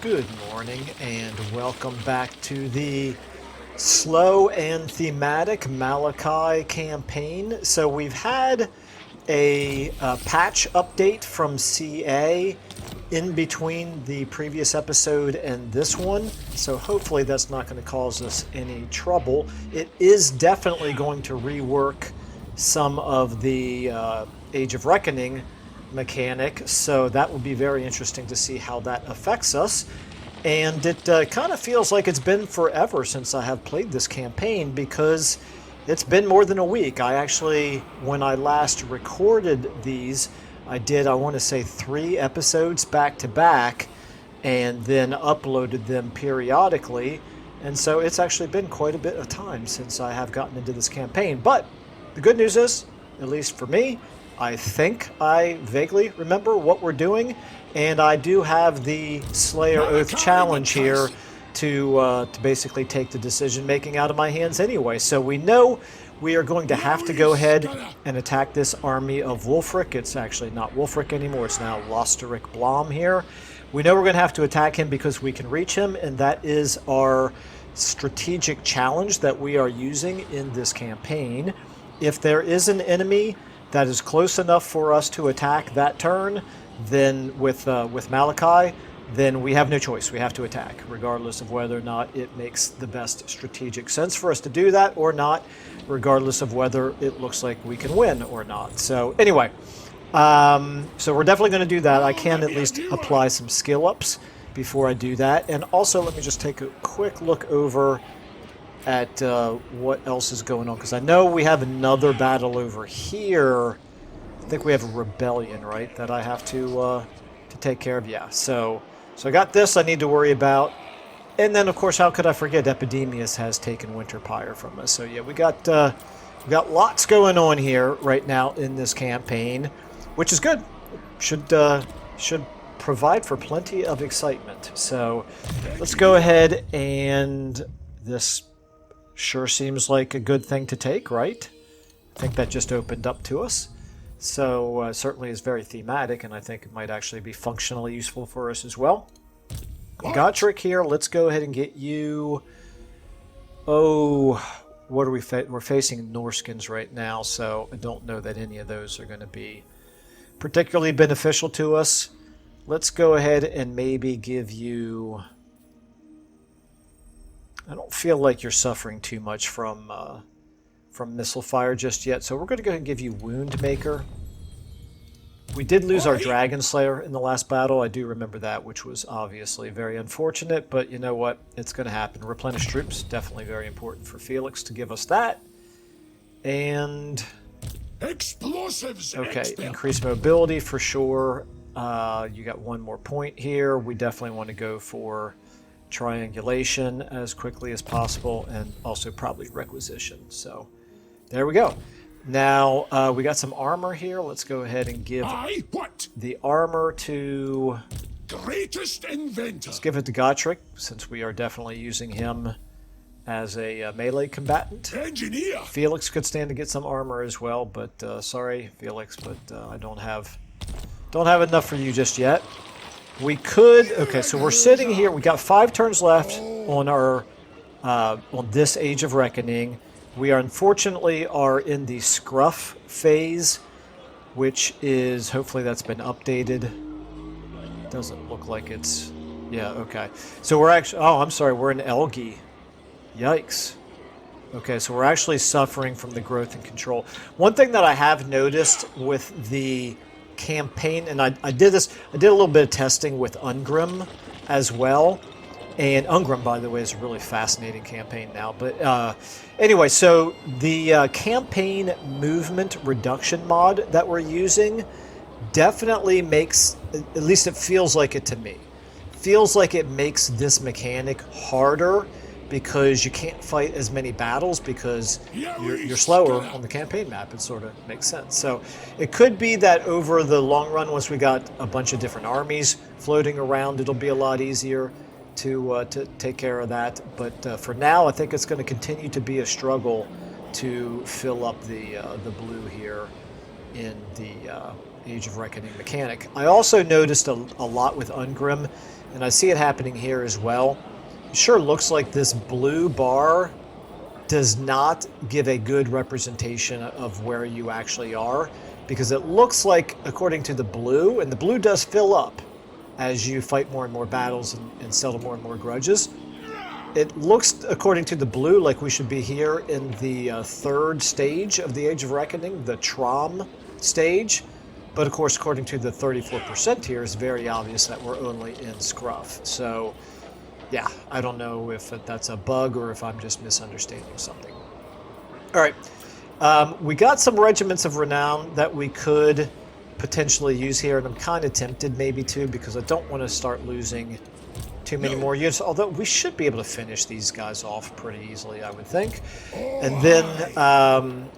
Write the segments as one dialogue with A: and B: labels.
A: Good morning and welcome back to the slow and thematic Malakai campaign. So we've had a patch update from CA in between the previous episode and this one, so hopefully that's not going to cause us any trouble. It is definitely going to rework some of the Age of Reckoning mechanic, so that will be very interesting to see how that affects us. And it kind of feels like it's been forever since I have played this campaign, because it's been more than a week. I actually, when I last recorded these, I want to say 3 episodes back to back, and then uploaded them periodically. And so it's actually been quite a bit of time since I have gotten into this campaign. But the good news is, at least for me, I think I vaguely remember what we're doing, and I do have the Slayer Oath challenge here to basically take the decision making out of my hands anyway. So we know we are going to have to go ahead and attack this army of Wulfric. It's actually not Wulfric anymore, it's now Losteric Blom here. We know we're going to have to attack him because we can reach him, and that is our strategic challenge that we are using in this campaign. If there is an enemy that is close enough for us to attack that turn, then with Malakai, then we have no choice. We have to attack, regardless of whether or not it makes the best strategic sense for us to do that or not, regardless of whether it looks like we can win or not. So anyway, so we're definitely going to do that. I can at least apply some skill ups before I do that. And also, let me just take a quick look over at what else is going on, because I know we have another battle over here. I think we have a rebellion, right, that I have to take care of. Yeah, so I got this I need to worry about, and then of course, how could I forget, Epidemius has taken Winterpire from us. So yeah, we got lots going on here right now in this campaign, which is good. Should provide for plenty of excitement. So let's go ahead, and this sure seems like a good thing to take, right? I think that just opened up to us. So certainly is very thematic, and I think it might actually be functionally useful for us as well. Gotrek here, let's go ahead and get you... Oh, what are we we're facing Norskins right now, so I don't know that any of those are going to be particularly beneficial to us. Let's go ahead and maybe give you... I don't feel like you're suffering too much from missile fire just yet, so we're going to go ahead and give you Wound Maker. We did lose our Dragon Slayer in the last battle. I do remember that, which was obviously very unfortunate, but you know what? It's going to happen. Replenish troops, definitely very important for Felix to give us that. And...
B: Explosives!
A: Okay, increase mobility for sure. You got one more point here. We definitely want to go for triangulation as quickly as possible, and also probably requisition. So there we go. Now we got some armor here. Let's go ahead and give the armor to
B: greatest inventor.
A: Let's give it to Gotrek, since we are definitely using him as a melee combatant.
B: Engineer.
A: Felix could stand to get some armor as well, but sorry Felix, but I don't have enough for you just yet. We could... Okay, so we're sitting here. We got 5 turns left on our on this Age of Reckoning. We are unfortunately in the scruff phase, which is... Hopefully that's been updated. Doesn't look like it's... Yeah, okay. So we're actually... Oh, I'm sorry. We're in Elgi. Yikes. Okay, so we're actually suffering from the growth and control. One thing that I have noticed with the campaign, and I did a little bit of testing with Ungrim as well, and Ungrim, by the way, is a really fascinating campaign now. But anyway, so the campaign movement reduction mod that we're using definitely makes, at least it feels like it to me, feels like it makes this mechanic harder, because you can't fight as many battles because you're slower on the campaign map. It sort of makes sense. So it could be that over the long run, once we got a bunch of different armies floating around, it'll be a lot easier to take care of that. But for now, I think it's going to continue to be a struggle to fill up the blue here in Age of Reckoning mechanic. I also noticed a lot with Ungrim, and I see it happening here as well. It sure looks like this blue bar does not give a good representation of where you actually are, because it looks like, according to the blue, and the blue does fill up as you fight more and more battles and settle more and more grudges. It looks, according to the blue, like we should be here in the third stage of the Age of Reckoning, the Trom stage. But of course, according to the 34% here, it's very obvious that we're only in Scruff. So, yeah, I don't know if that's a bug or if I'm just misunderstanding something. All right, we got some Regiments of Renown that we could potentially use here, and I'm kind of tempted maybe to, because I don't want to start losing too many more units, although we should be able to finish these guys off pretty easily, I would think. And then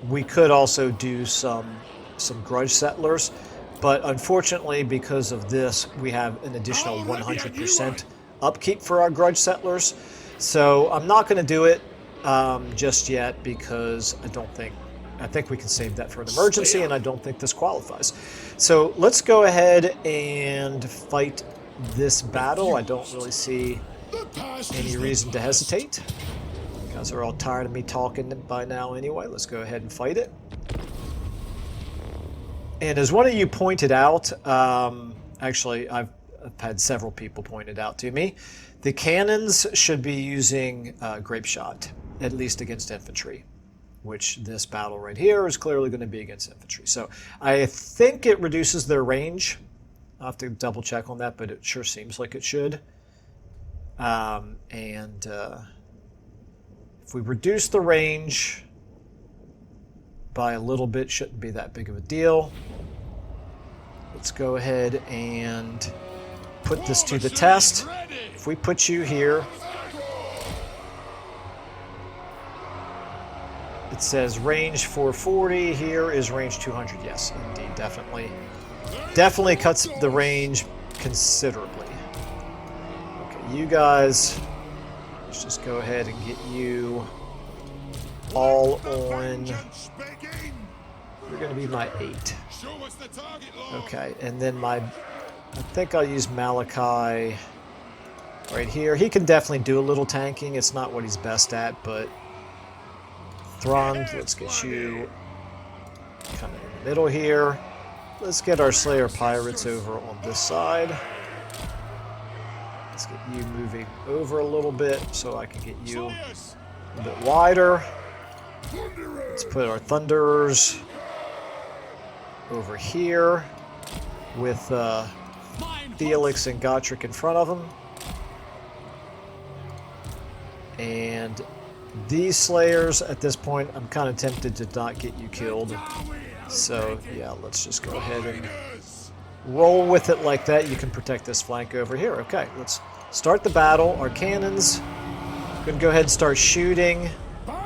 A: we could also do some Grudge Settlers, but unfortunately, because of this, we have an additional 100% upkeep for our Grudge Settlers. So I'm not going to do it just yet, because I think we can save that for an emergency, and I don't think this qualifies. So let's go ahead and fight this battle. I don't really see any reason to hesitate. You guys are all tired of me talking by now anyway. Let's go ahead and fight it. And as one of you pointed out, actually I've had several people point it out to me, the cannons should be using grape shot, at least against infantry, which this battle right here is clearly going to be against infantry. So I think it reduces their range. I'll have to double check on that, but it sure seems like it should. If we reduce the range by a little bit, shouldn't be that big of a deal. Let's go ahead and put this to the test. If we put you here, it says range 440, here is range 200. Yes, indeed, definitely. Definitely cuts the range considerably. Okay, you guys, let's just go ahead and get you all on. You're going to be my 8. Okay, and then I think I'll use Malakai right here. He can definitely do a little tanking. It's not what he's best at, but Thrond, let's get you kind of in the middle here. Let's get our Slayer Pirates over on this side. Let's get you moving over a little bit so I can get you a bit wider. Let's put our Thunderers over here with Felix and Gotrek in front of them. And these Slayers, at this point, I'm kind of tempted to not get you killed. So, yeah, let's just go ahead and roll with it like that. You can protect this flank over here. Okay, let's start the battle. Our cannons going to go ahead and start shooting.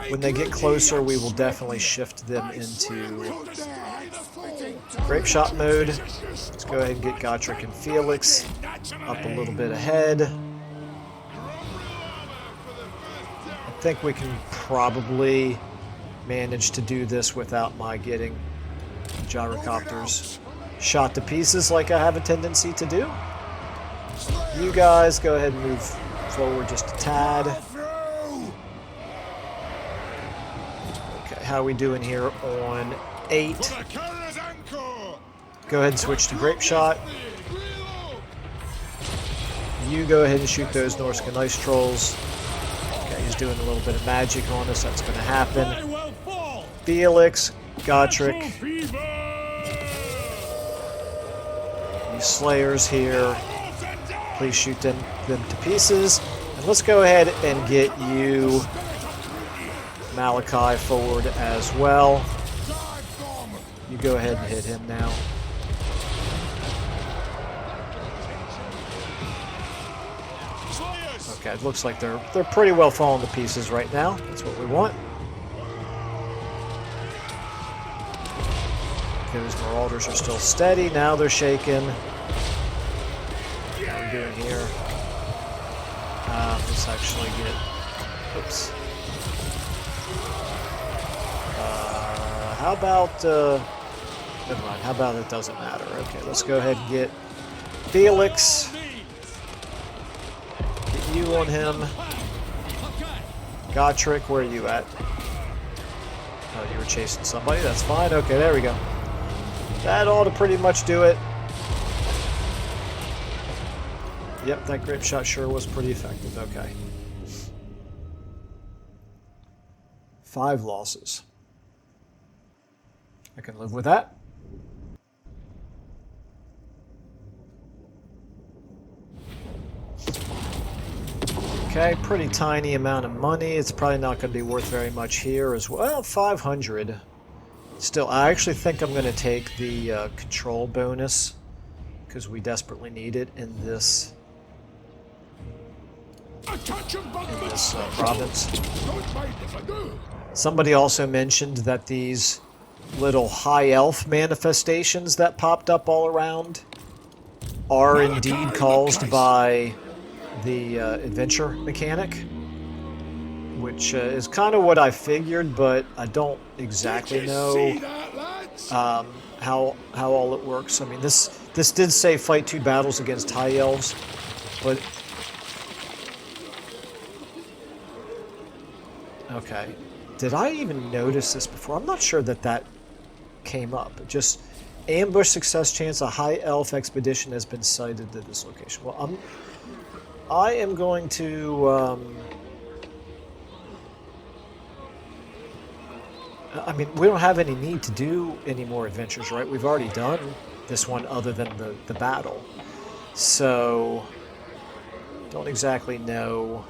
A: When they get closer, we will definitely shift them into grape shot mode. Let's go ahead and get Gotrek and Felix up a little bit ahead. I think we can probably manage to do this without my getting gyrocopters shot to pieces like I have a tendency to do. You guys go ahead and move forward just a tad. Okay, how are we doing here on 8? Go ahead and switch to grape shot. You go ahead and shoot those Norscan ice trolls. Okay, he's doing a little bit of magic on us. That's going to happen. Felix, Gotrek. These Slayers here. Please shoot them to pieces. And let's go ahead and get you, Malakai, forward as well. You go ahead and hit him now. Okay, it looks like they're pretty well falling to pieces right now. That's what we want. Those Marauders are still steady. Now they're shaking. What are we doing here? Let's actually get... Oops. How about... Never mind. How about it doesn't matter? Okay, let's go ahead and get Felix. Get you on him. Gotrick, where are you at? Oh, you were chasing somebody. That's fine. Okay, there we go. That ought to pretty much do it. Yep, that grip shot sure was pretty effective. Okay. 5 losses. I can live with that. Okay, pretty tiny amount of money. It's probably not going to be worth very much here as well. 500. Still, I actually think I'm going to take the control bonus because we desperately need it in this province. Somebody also mentioned that these little high elf manifestations that popped up all around are indeed caused by the adventure mechanic, which is kind of what I figured, but I don't exactly know how all it works. I mean, this did say fight 2 battles against high elves, but okay. Did I even notice this before? I'm not sure that came up. Just ambush success chance. A high elf expedition has been sighted at this location. Well, I am going to. I mean, we don't have any need to do any more adventures, right? We've already done this one other than the battle. So, don't exactly know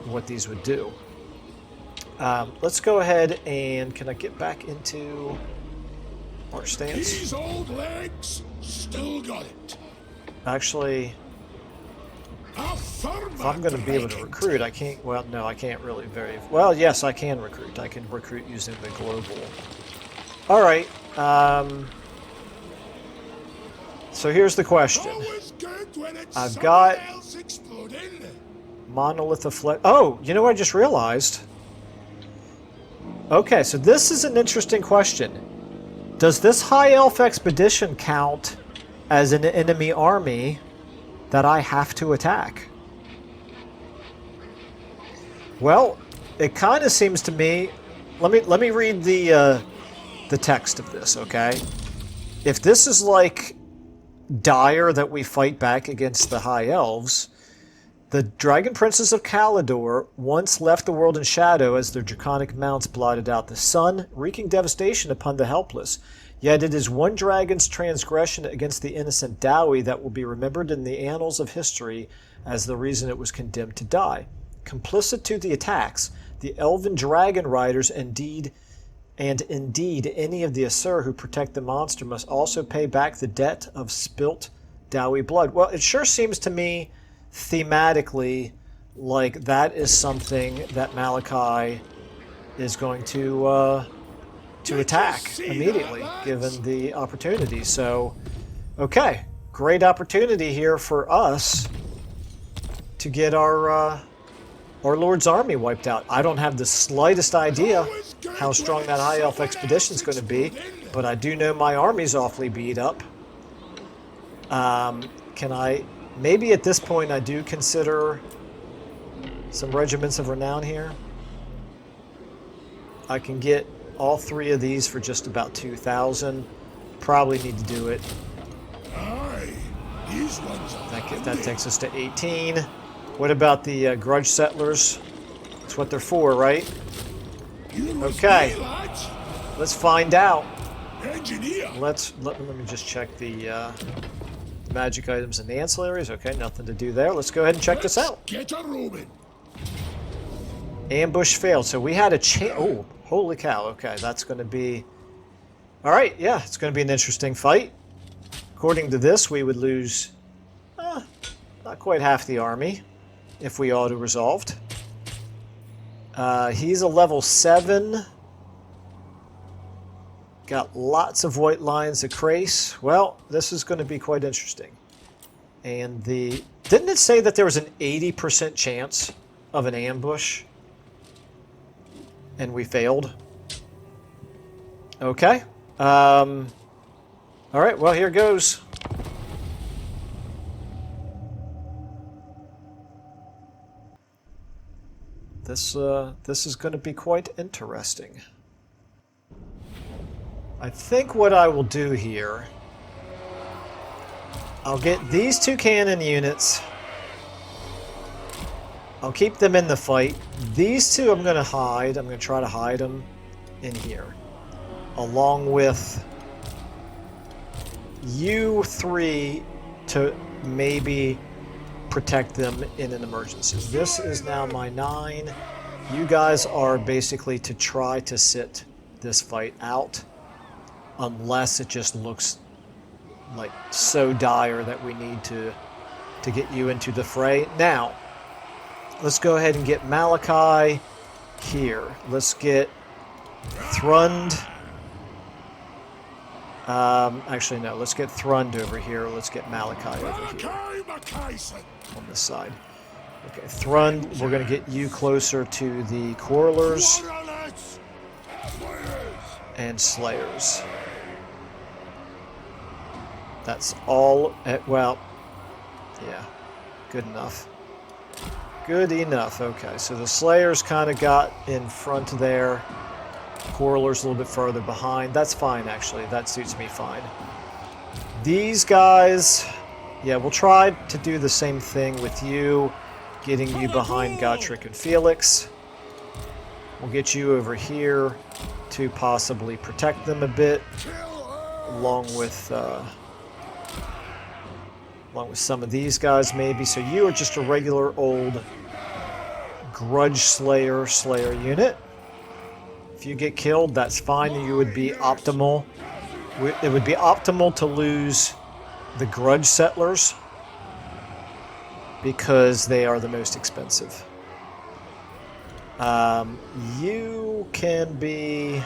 A: what these would do. Let's go ahead and can I get back into our stance?
B: These old legs still got it.
A: Actually, if I'm going to be able to recruit, I can't. Well, no, I can't really very. Well, yes, I can recruit. I can recruit using the global. All right. So here's the question. I've got monolith of flesh. Oh, you know what I just realized? Okay, so this is an interesting question. Does this high elf expedition count as an enemy army that I have to attack? Well, it kind of seems to me. Let me read the text of this, okay? If this is like dire that we fight back against the high elves, the dragon princes of Calidor once left the world in shadow as their draconic mounts blotted out the sun, wreaking devastation upon the helpless. Yet it is one dragon's transgression against the innocent Dowie that will be remembered in the annals of history as the reason it was condemned to die. Complicit to the attacks, the elven dragon riders indeed any of the Asur who protect the monster must also pay back the debt of spilt Dowie blood. Well, it sure seems to me thematically like that is something that Malakai is going to attack immediately given the opportunity. So, okay, great opportunity here for us to get our Lord's army wiped out. I don't have the slightest idea how strong that high elf expedition is going to be, but I do know my army's awfully beat up. Can I? Maybe at this point I do consider some regiments of renown here. I can get all 3 of these for just about 2,000. Probably need to do it.
B: Aye, these ones are
A: That takes us to 18. What about the grudge settlers? That's what they're for, right? Okay. Let's find out.
B: Engineer.
A: Let me just check the magic items and the ancillaries. Okay, nothing to do there. Let's go ahead and check this out.
B: Get a Roman.
A: Ambush failed. So we had a chance. Oh, holy cow. Okay, that's going to be... All right, yeah, it's going to be an interesting fight. According to this, we would lose not quite half the army if we auto-resolved. He's a level 7. Got lots of white lines of Crace. Well, this is going to be quite interesting. And didn't it say that there was an 80% chance of an ambush? And we failed? Okay. All right, well, here goes. This is going to be quite interesting. I think what I will do here, I'll get these two cannon units. I'll keep them in the fight. These two I'm going to hide. I'm going to try to hide them in here. Along with you three to maybe protect them in an emergency. This is now my 9. You guys are basically to try to sit this fight out unless it just looks like so dire that we need to get you into the fray. Now, let's go ahead and get Malakai here. Let's get Thrund. Actually, no. Let's get Thrund over here. Let's get Malakai over here.
B: Malakai Makaisson.
A: On this side. Okay, Thrund, we're going to get you closer to the Quarrelers and Slayers. That's all. Well, yeah. Good enough. Good enough. Okay, so the Slayers kind of got in front there. Quarrelers a little bit further behind. That's fine, actually. That suits me fine. These guys, yeah, we'll try to do the same thing with you, getting you behind Gotrek and Felix. We'll get you over here to possibly protect them a bit, along with some of these guys, maybe. So you are just a regular old Grudge Slayer unit. If you get killed, that's fine. You would be optimal. It would be optimal to lose the Grudge Settlers because they are the most expensive. You can be...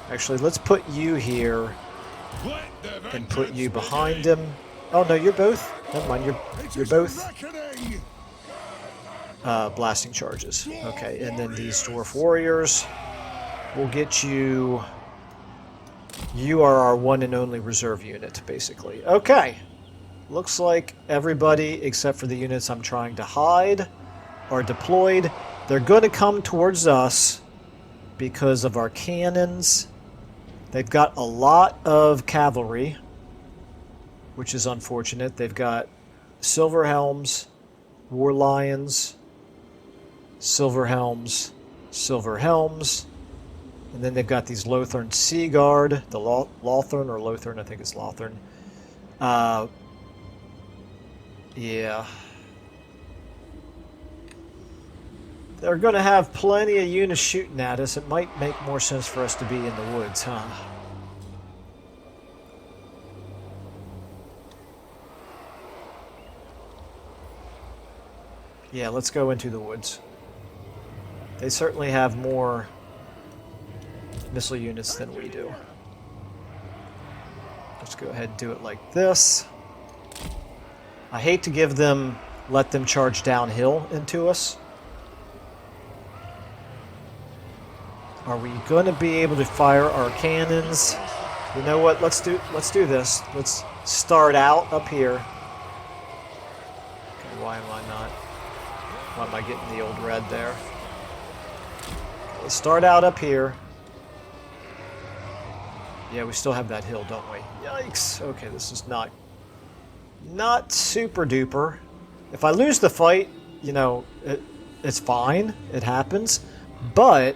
A: Actually, let's put you here and put you behind him. Oh, no, you're both. Never mind, you're both blasting charges. Okay, and then these Dwarf Warriors will get you... You are our one and only reserve unit, basically. Okay. Looks like everybody, except for the units I'm trying to hide, are deployed. They're going to come towards us because of our cannons. They've got a lot of cavalry, which is unfortunate. They've got Silver Helms, War Lions, Silver Helms, and then they've got these Lothern Sea Guard, the Lothern, or Lothern, I think it's Lothern. Yeah. They're going to have plenty of units shooting at us. It might make more sense for us to be in the woods, huh? Yeah, let's go into the woods. They certainly have more missile units than we do. Let's go ahead and do it like this. I hate to let them charge downhill into us. Are we going to be able to fire our cannons? You know what? Let's do this. Let's start out up here. Okay, why am I getting the old red there? Okay, let's start out up here. Yeah, we still have that hill, don't we? Yikes. Okay, this is not super duper. If I lose the fight, you know, it's fine. It happens. But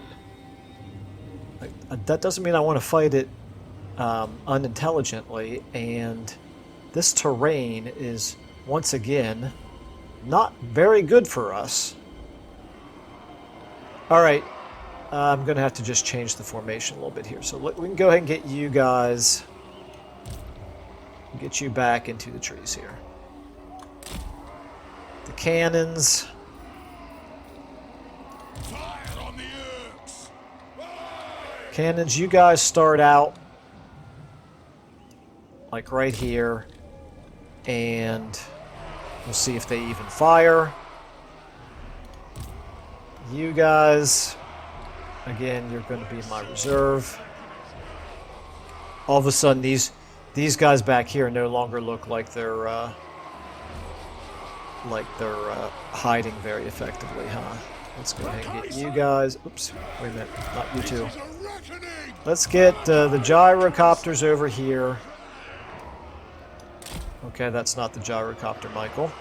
A: that doesn't mean I want to fight it unintelligently. And this terrain is, once again, not very good for us. All right. I'm going to have to just change the formation a little bit here. So we can go ahead and get you guys, get you back into the trees here. The cannons. Cannons, you guys start out like right here, and we'll see if they even fire. You guys... Again, you're going to be my reserve. all of a sudden these guys back here no longer look like they're hiding very effectively, huh? Let's go ahead and get you guys. Oops, wait a minute, not you two. Let's get the gyrocopters over here. Okay, that's not the gyrocopter, Michael.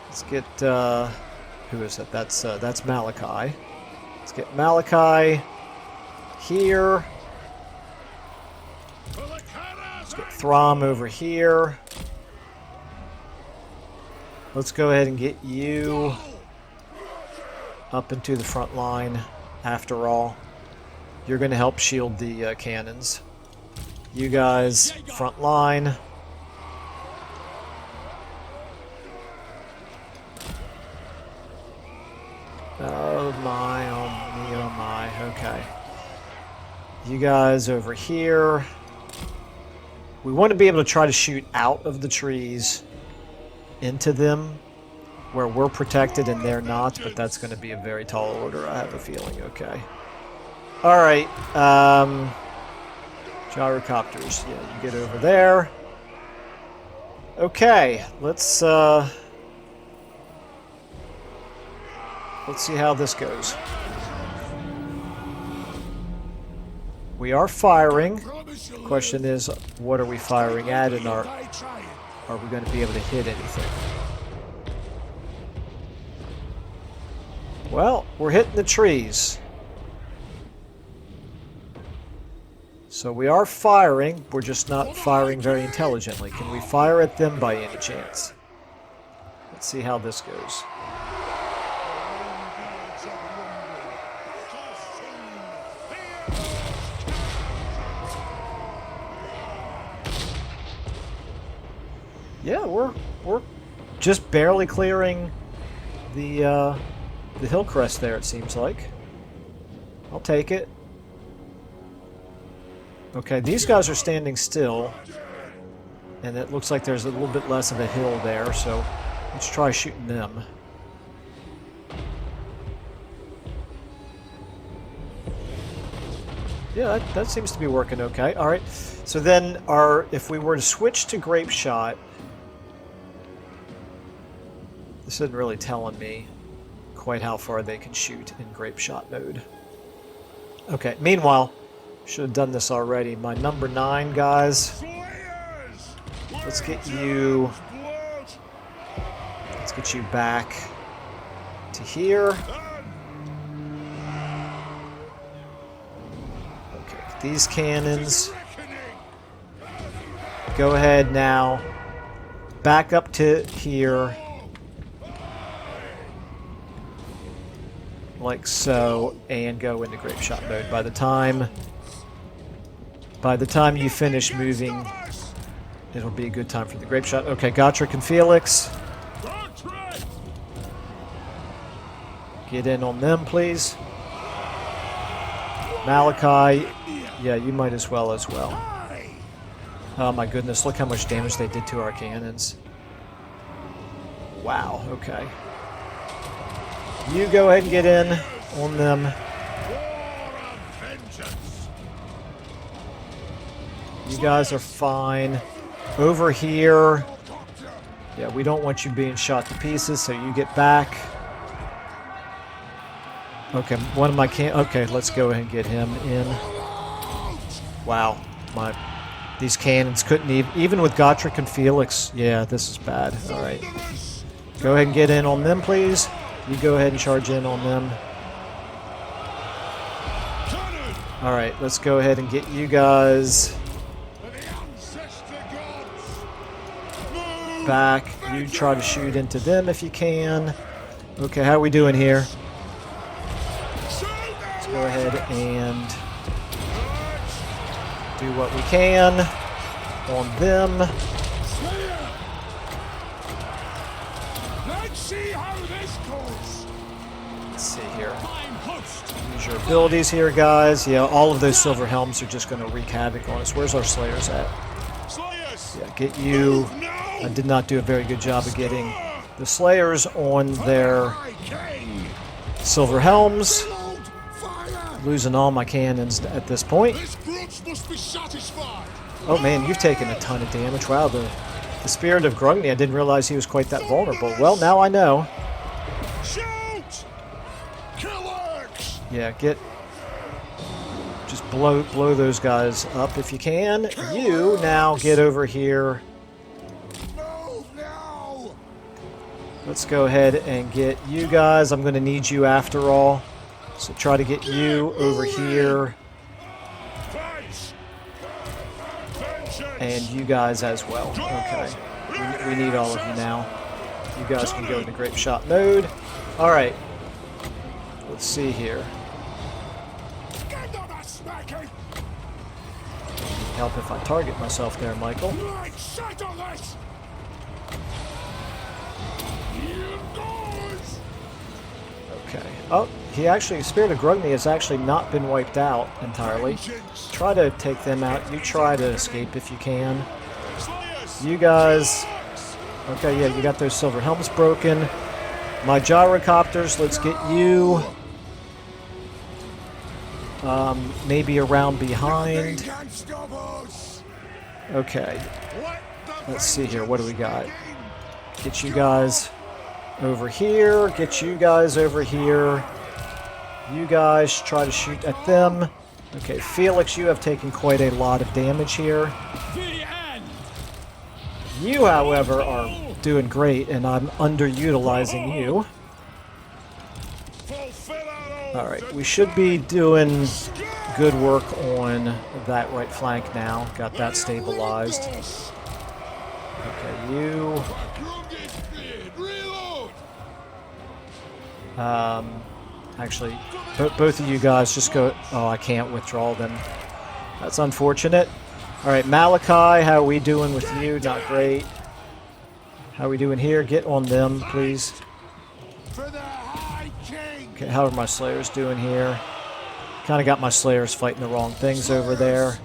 A: Let's get who is it? That's Malakai. Let's get Malakai here. Let's get Throm over here. Let's go ahead and get you up into the front line. After all, you're going to help shield the cannons. You guys, front line. Oh my, oh me, oh my. Okay. You guys over here. We want to be able to try to shoot out of the trees into them where we're protected and they're not, but that's going to be a very tall order, I have a feeling. Okay. Alright. Gyrocopters. Yeah, you get over there. Okay. Let's see how this goes. We are firing. The question is, what are we firing at, and are we going to be able to hit anything? Well, we're hitting the trees. So we are firing, we're just not firing very intelligently. Can we fire at them by any chance? Let's see how this goes. Yeah, we're just barely clearing the hill crest there, it seems like. I'll take it. Okay, these guys are standing still, and it looks like there's a little bit less of a hill there, so let's try shooting them. Yeah, that seems to be working okay. Alright, so then if we were to switch to grape shot, this isn't really telling me quite how far they can shoot in grape shot mode. Okay, meanwhile, should have done this already. My number 9 guys. Let's get you back to here. Okay, these cannons. Go ahead now. Back up to here. Like so, and go into grape shot mode. By the time you finish moving, it'll be a good time for the grape shot. Okay, Gotrek and Felix. Get in on them, please. Malakai, yeah, you might as well. Oh my goodness, look how much damage they did to our cannons. Wow, okay. You go ahead and get in on them. You guys are fine. Over here. Yeah, we don't want you being shot to pieces, so you get back. Okay, one of my okay, let's go ahead and get him in. Wow, these cannons couldn't even with Gotrek and Felix. Yeah, this is bad. All right, go ahead and get in on them, please. You go ahead and charge in on them. All right, let's go ahead and get you guys back. You try to shoot into them if you can. Okay, how are we doing here? Let's go ahead and do what we can on them.
B: Let's see how this goes.
A: Let's see here. Use your abilities here, guys. Yeah, all of those silver helms are just going to wreak havoc on us. Where's our Slayers at? Yeah, get you. I did not do a very good job of getting the Slayers on their silver helms. Losing all my cannons at this point.
B: gods must be satisfied.
A: Oh man, you've taken a ton of damage. Wow, the Spirit of Grungni, I didn't realize he was quite that vulnerable. Well, now I know.
B: Shoot! Killers!
A: Yeah, just blow those guys up if you can. You now get over here.
B: Move now!
A: Let's go ahead and get you guys. I'm going to need you after all. So try to get you over here.
B: Fight!
A: And you guys as well. Okay. We need all of you now. You guys can go into grape shot mode. Alright. Let's see here. Help if I target myself there, Michael.
B: Right, settle this! Here goes!
A: Okay. Oh, Spirit of Grungni has actually not been wiped out entirely. Try to take them out. You try to escape if you can. You guys... Okay, yeah, you got those silver helmets broken. My gyrocopters, let's get you... maybe around behind. Okay. Let's see here. What do we got? Get you guys over here. Get you guys over here. You guys try to shoot at them. Okay, Felix, you have taken quite a lot of damage here. You, however, are doing great, and I'm underutilizing you. Alright, we should be doing good work on that right flank now. Got that stabilized. Okay, you... Actually, both of you guys just go... Oh, I can't withdraw them. That's unfortunate. Alright, Malakai, how are we doing with you? Not great. How are we doing here? Get on them, please. Okay, how are my Slayers doing here? Kind of got my Slayers fighting the wrong things over there.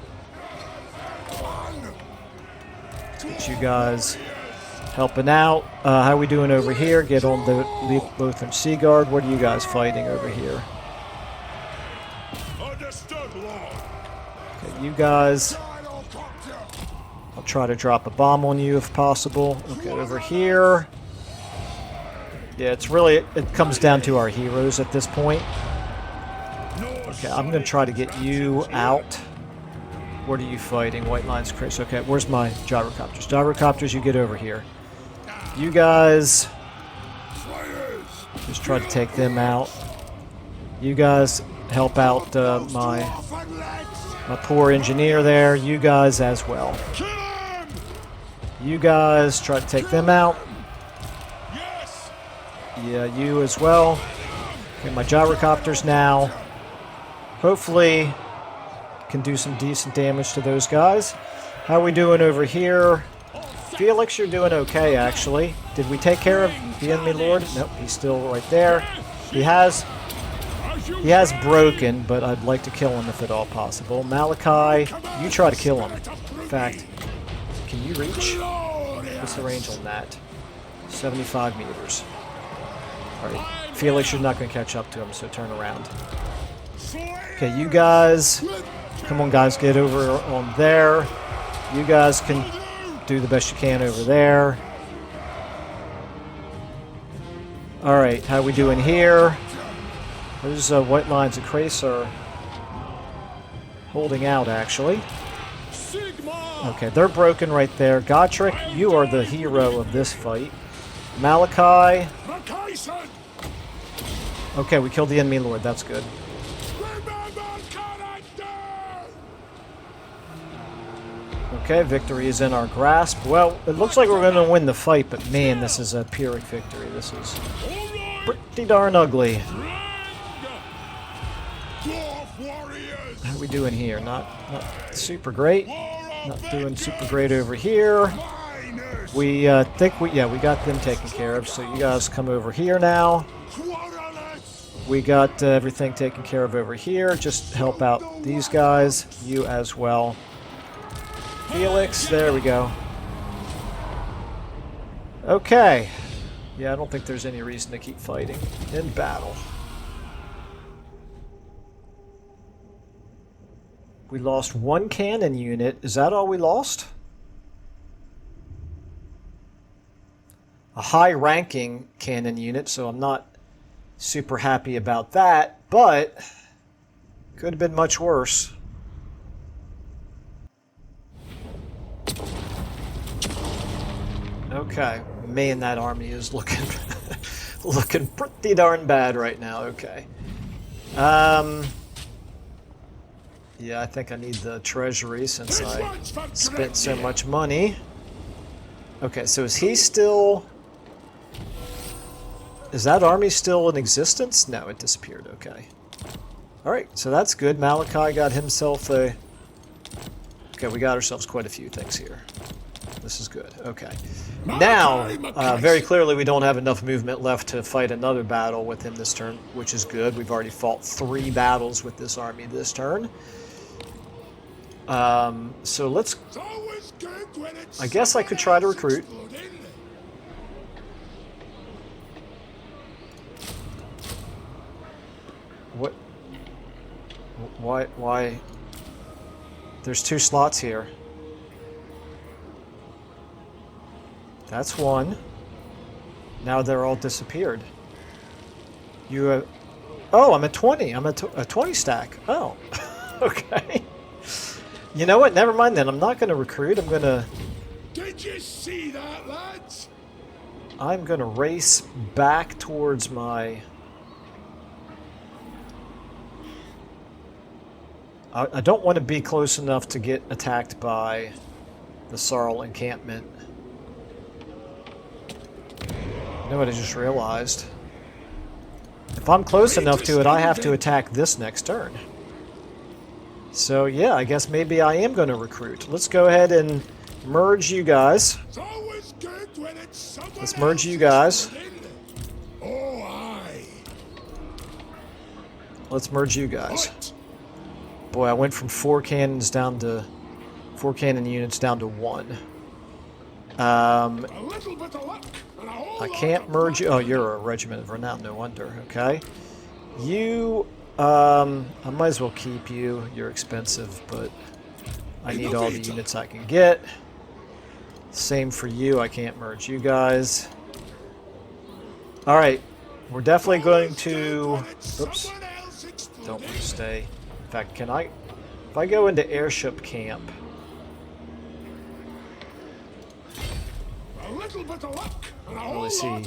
A: Let's get you guys helping out. How are we doing over here? Get on the Lothram Sea Guard. What are you guys fighting over here? Okay, you guys... I'll try to drop a bomb on you if possible. Okay, over here. Yeah, it comes down to our heroes at this point. Okay, I'm going to try to get you out. What are you fighting? White Lines, Chris. Okay, where's my gyrocopters? Gyrocopters, you get over here. You guys... just try to take them out. You guys help out my poor engineer there. You guys as well. You guys try to take them out. Yeah, you as well. Okay, my gyrocopters now. Hopefully can do some decent damage to those guys. How are we doing over here? Felix, you're doing okay, actually. Did we take care of the enemy lord? Nope, he's still right there. He has broken, but I'd like to kill him if at all possible. Malakai, you try to kill him. In fact, can you reach? What's the range on that? 75 meters. Alright, Felix, you're not going to catch up to him, so turn around. Okay, you guys... Come on, guys, get over on there. You guys can do the best you can over there. Alright, how we doing here? Those white lines of Krace are holding out, actually. Okay, they're broken right there. Gotrek, you are the hero of this fight. Malakai. Okay, we killed the enemy lord. That's good. Okay, victory is in our grasp. Well, it looks like we're going to win the fight, but man, this is a Pyrrhic victory. This is pretty darn ugly. How are we doing here? Not super great. Not doing super great over here. We think we got them taken care of, so you guys come over here now. We got everything taken care of over here. Just help out these guys. You as well. Felix, there we go. Okay. Yeah, I don't think there's any reason to keep fighting in battle. We lost one cannon unit. Is that all we lost? A high-ranking cannon unit, so I'm not super happy about that, but could have been much worse. Okay, man, that army is looking looking pretty darn bad right now. Okay. Yeah, I think I need the treasury since I spent so much money. Okay, so is he still... Is that army still in existence? No, it disappeared. Okay. Alright, so that's good. Malakai got himself a... Okay, we got ourselves quite a few things here. This is good. Okay. Now, very clearly we don't have enough movement left to fight another battle with him this turn, which is good. We've already fought 3 battles with this army this turn. So let's... I guess I could try to recruit. What? Why? There's 2 slots here. That's 1. Now they're all disappeared. You have... Oh, I'm at 20. I'm at a 20 stack. Oh, okay. You know what? Never mind then. I'm not going to recruit. I'm going to...
B: Did you see that, lads?
A: I'm going to race back towards my... I don't want to be close enough to get attacked by the Sarl encampment. You know what I just realized? If I'm close enough to it, I have to attack this next turn. So yeah, I guess maybe I am going to recruit. Let's go ahead and merge you guys. Let's merge you guys.
B: Oh, aye.
A: Let's merge you guys. Boy, I went from 4 cannons down to 4 cannon units down to 1. I can't merge you. Oh, you're a regiment of renown. No wonder. Okay. You, I might as well keep you. You're expensive, but I need all the units I can get. Same for you. I can't merge you guys. All right. We're definitely going to... Oops. Don't want to stay. In fact, can I... If I go into airship camp... I don't really see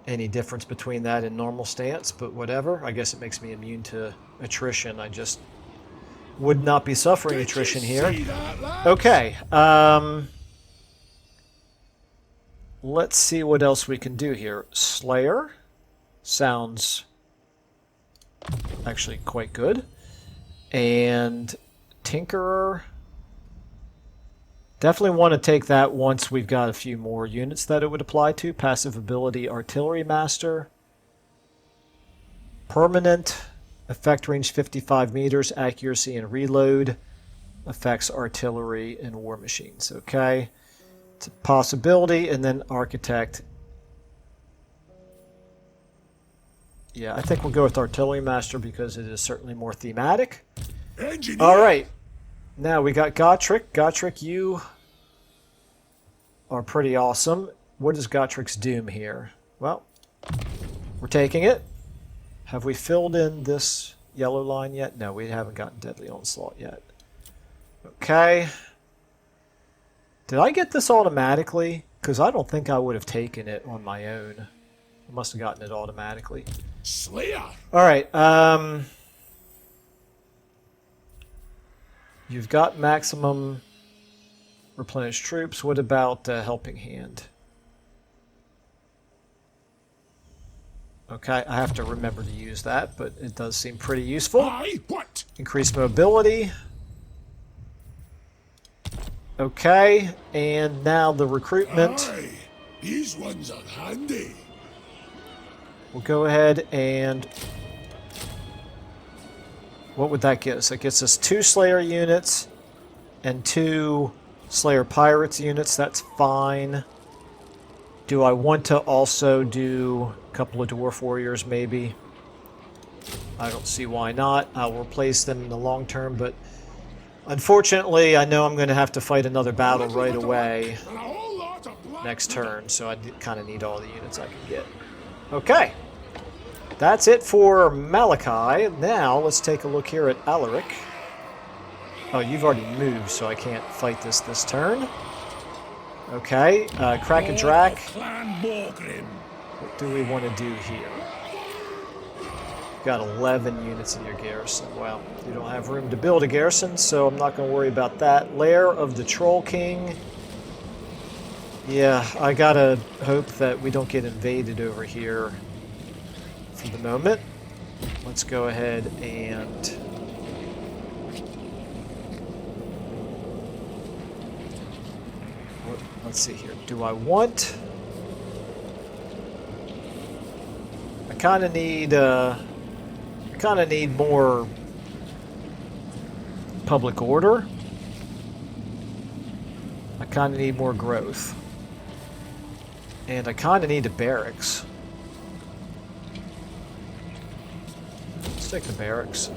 A: any difference between that and normal stance, but whatever. I guess it makes me immune to attrition. I just would not be suffering attrition here. Okay. Let's see what else we can do here. Slayer sounds actually quite good. And Tinkerer... Definitely want to take that once we've got a few more units that it would apply to. Passive ability, Artillery Master. Permanent, effect range 55 meters, accuracy and reload. Affects artillery and war machines. Okay. It's a possibility. And then Architect. Yeah, I think we'll go with Artillery Master because it is certainly more thematic. Alright. Now we got Gotrek. Gotrek, you are pretty awesome. What is Gotrik's doom here? Well, we're taking it. Have we filled in this yellow line yet? No, we haven't gotten Deadly Onslaught yet. Okay. Did I get this automatically? Because I don't think I would have taken it on my own. I must have gotten it automatically.
B: Slayer.
A: Alright, you've got maximum replenished troops. What about Helping Hand? Okay, I have to remember to use that, but it does seem pretty useful.
B: Aye, what?
A: Increased mobility. Okay, and now the recruitment.
B: Aye, these ones are handy.
A: We'll go ahead and... What would that get us? That gets us 2 Slayer units and 2 Slayer Pirates units. That's fine. Do I want to also do a couple of Dwarf Warriors, maybe? I don't see why not. I'll replace them in the long term, but Unfortunately, I know I'm going to have to fight another battle right away
B: And a whole lot of black
A: next turn, so I kind of need all the units I can get. Okay. That's it for Malakai. Now, let's take a look here at Alaric. Oh, you've already moved, so I can't fight this turn. Okay, Kraken Drak.
B: Clan Morgrim.
A: What do we want to do here? You've got 11 units in your garrison. Well, you don't have room to build a garrison, so I'm not going to worry about that. Lair of the Troll King. Yeah, I gotta hope that we don't get invaded over here for the moment. Let's go ahead and... Let's see here. Do I want... I kind of need more public order. I kind of need more growth. And I kind of need a barracks. Let's take the barracks.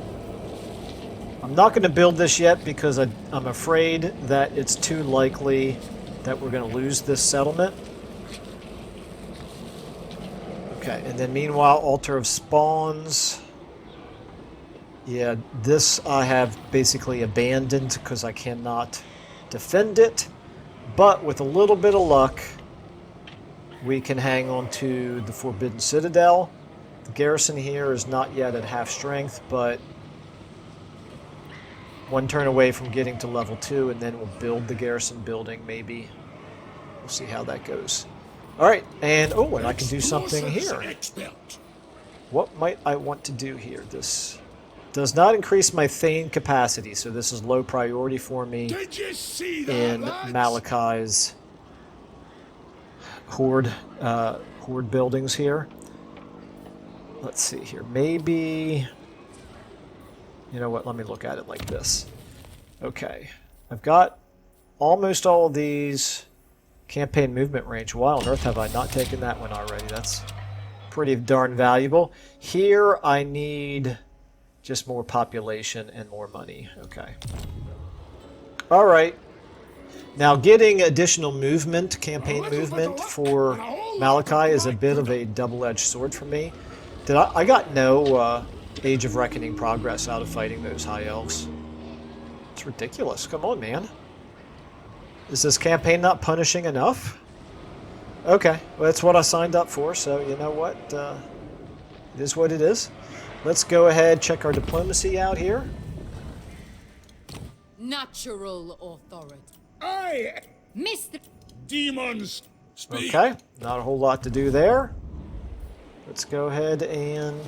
A: I'm not going to build this yet because I'm afraid that it's too likely that we're going to lose this settlement. Okay, and then meanwhile, Altar of Spawns. Yeah, this I have basically abandoned because I cannot defend it. But with a little bit of luck, we can hang on to the Forbidden Citadel. The garrison here is not yet at half strength, but one turn away from getting to level 2, and then we'll build the garrison building, maybe. We'll see how that goes. Alright, and oh, and I can do something here. What might I want to do here? This does not increase my Thane capacity, so this is low priority for me in Malakai's horde buildings here. Let's see here. Maybe... You know what? Let me look at it like this. Okay. I've got almost all of these campaign movement range. Why on earth have I not taken that one already? That's pretty darn valuable. Here I need just more population and more money. Okay. Alright. Now getting additional movement, campaign movement for Malakai is a bit of a double-edged sword for me. I got no Age of Reckoning progress out of fighting those High Elves. It's ridiculous. Come on, man. Is this campaign not punishing enough? Okay, well, that's what I signed up for, so you know what? It is what it is. Let's go ahead, check our diplomacy out here.
C: Natural authority.
B: Aye!
C: Mr.
B: Demons! Speak!
A: Okay, not a whole lot to do there. Let's go ahead and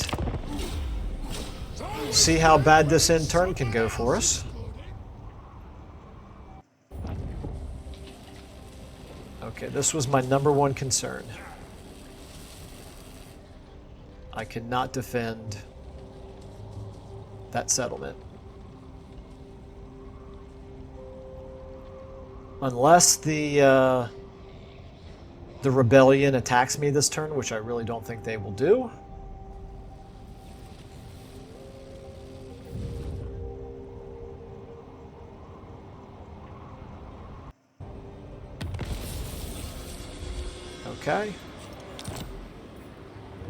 A: see how bad this end turn can go for us. Okay, this was my #1 concern. I cannot defend that settlement. Unless the rebellion attacks me this turn, which I really don't think they will do. Okay.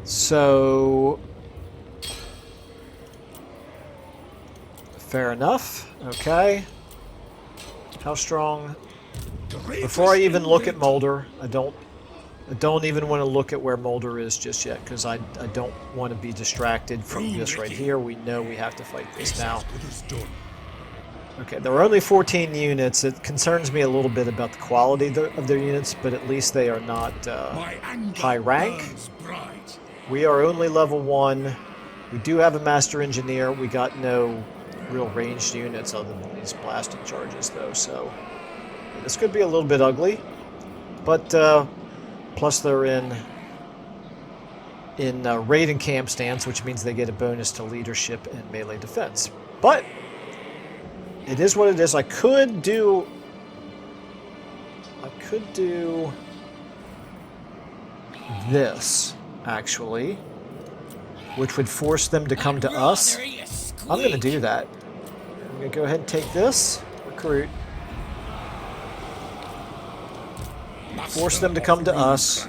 A: So... Fair enough. Okay. How strong? Before I even look at Mulder, I don't even want to look at where Mulder is just yet, because I don't want to be distracted from this right here. We know we have to fight this now. Okay, there are only 14 units. It concerns me a little bit about the quality of their units, but at least they are not high rank. We are only level 1. We do have a Master Engineer. We got no real ranged units other than these blasting charges, though, so this could be a little bit ugly. But plus they're in raid and camp stance, which means they get a bonus to leadership and melee defense. But it is what it is. I could do this, actually, which would force them to come to us. I'm going to do that. I'm I'm going to go ahead and take this. Recruit. Force them to come to us.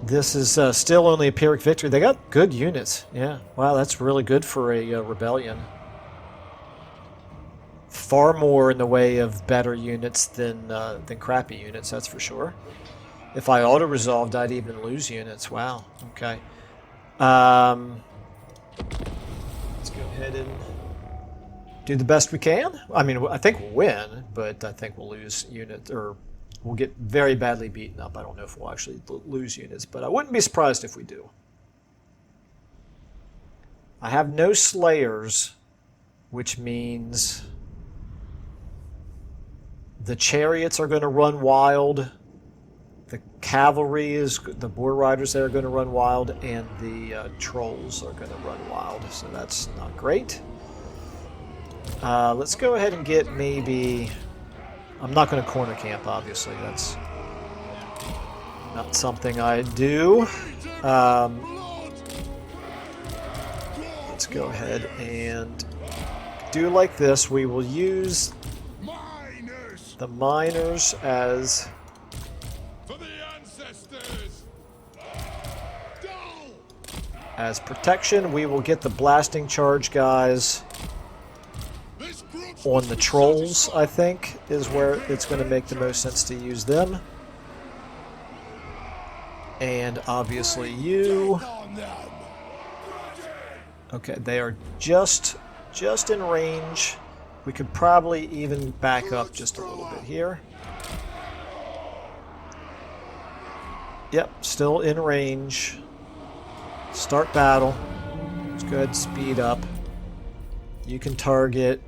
A: This is still only a Pyrrhic victory. They got good units. Yeah. Wow, that's really good for a rebellion. Far more in the way of better units than crappy units, that's for sure. If I auto-resolved, I'd even lose units. Wow. Okay. Let's go ahead and do the best we can. I mean, I think we'll win, but I think we'll lose units, or we'll get very badly beaten up. I don't know if we'll actually lose units, but I wouldn't be surprised if we do. I have no Slayers, which means the chariots are going to run wild. The cavalry the boar riders there are going to run wild, and the trolls are going to run wild. So that's not great. Let's go ahead and get maybe... I'm not going to corner camp, obviously. That's not something I do. Let's go ahead and do like this. We will use the miners as... as protection. We will get the blasting charge guys on the trolls, I think, is where it's going to make the most sense to use them. And obviously you... Okay, they are just in range. We could probably even back up just a little bit here. Yep, still in range. Start battle. Let's go ahead and speed up. You can target.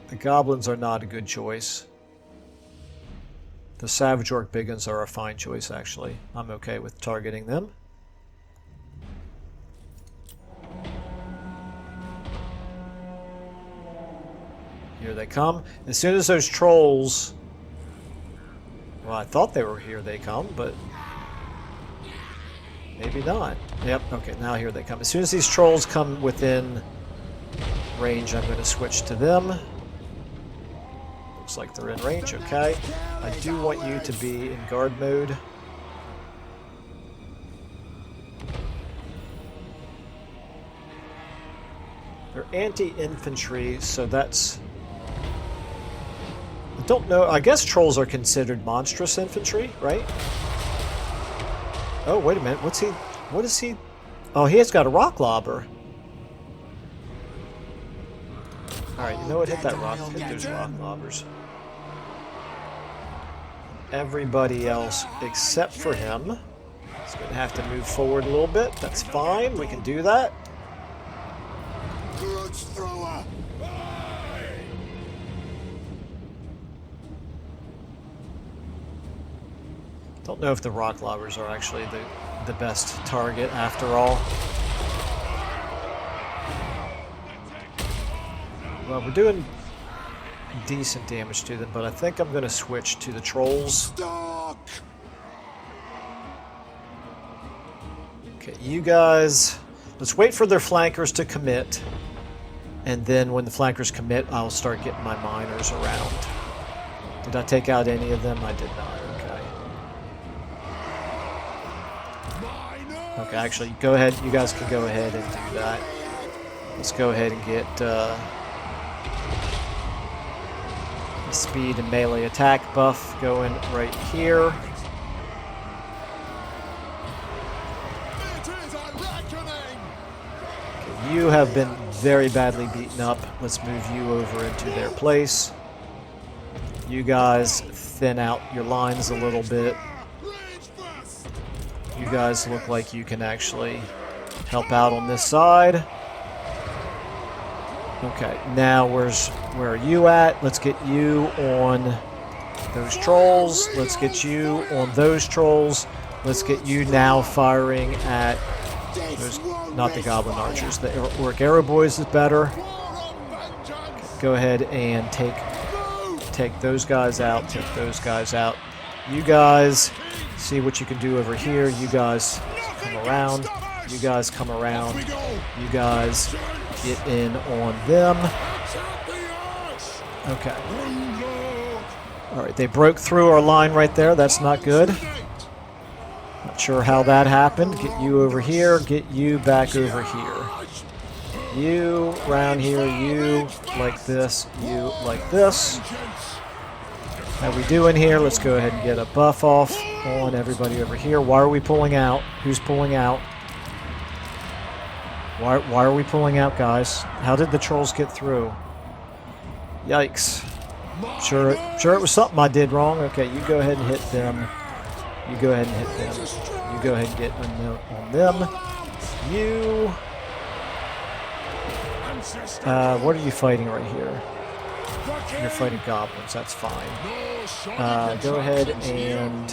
A: The goblins are not a good choice. The Savage Orc Biggins are a fine choice, actually. I'm okay with targeting them. Here they come. As soon as those trolls... Well, I thought they were here they come, but... maybe not. Yep, okay, now here they come. As soon as these trolls come within range, I'm going to switch to them. Looks like they're in range, okay. I do want you to be in guard mode. They're anti-infantry, so that's... I don't know, I guess trolls are considered monstrous infantry, right? Oh, wait a minute. What is he? Oh, he has got a rock lobber. Alright, you know what? Hit that rock. Hit those rock lobbers. Everybody else except for him is going to have to move forward a little bit. That's fine. We can do that. Don't know if the rock lobbers are actually the best target after all. Well, we're doing decent damage to them, but I think I'm going to switch to the trolls. Okay, you guys... let's wait for their flankers to commit. And then when the flankers commit, I'll start getting my miners around. Did I take out any of them? I did not. Okay, actually, go ahead. You guys can go ahead and do that. Let's go ahead and get the speed and melee attack buff going right here. Okay, you have been very badly beaten up. Let's move you over into their place. You guys thin out your lines a little bit. You guys look like you can actually help out on this side. Okay, now where are you at? Let's get you on those trolls. Let's get you on those trolls. Let's get you now firing at those, not the goblin archers. The orc arrow boys is better. Okay, go ahead and take those guys out. Take those guys out. You guys... see what you can do over here. You guys come around. You guys come around. You guys get in on them. Okay. Alright, they broke through our line right there. That's not good. Not sure how that happened. Get you over here. Get you back over here. You around here. You like this. You like this. How we doing here? Let's go ahead and get a buff off on everybody over here. Why are we pulling out? Who's pulling out? Why are we pulling out, guys? How did the trolls get through? Yikes. Sure it was something I did wrong. Okay, you go ahead and hit them. You go ahead and hit them. You go ahead and get on them. You... what are you fighting right here? You're fighting goblins, that's fine. Go ahead and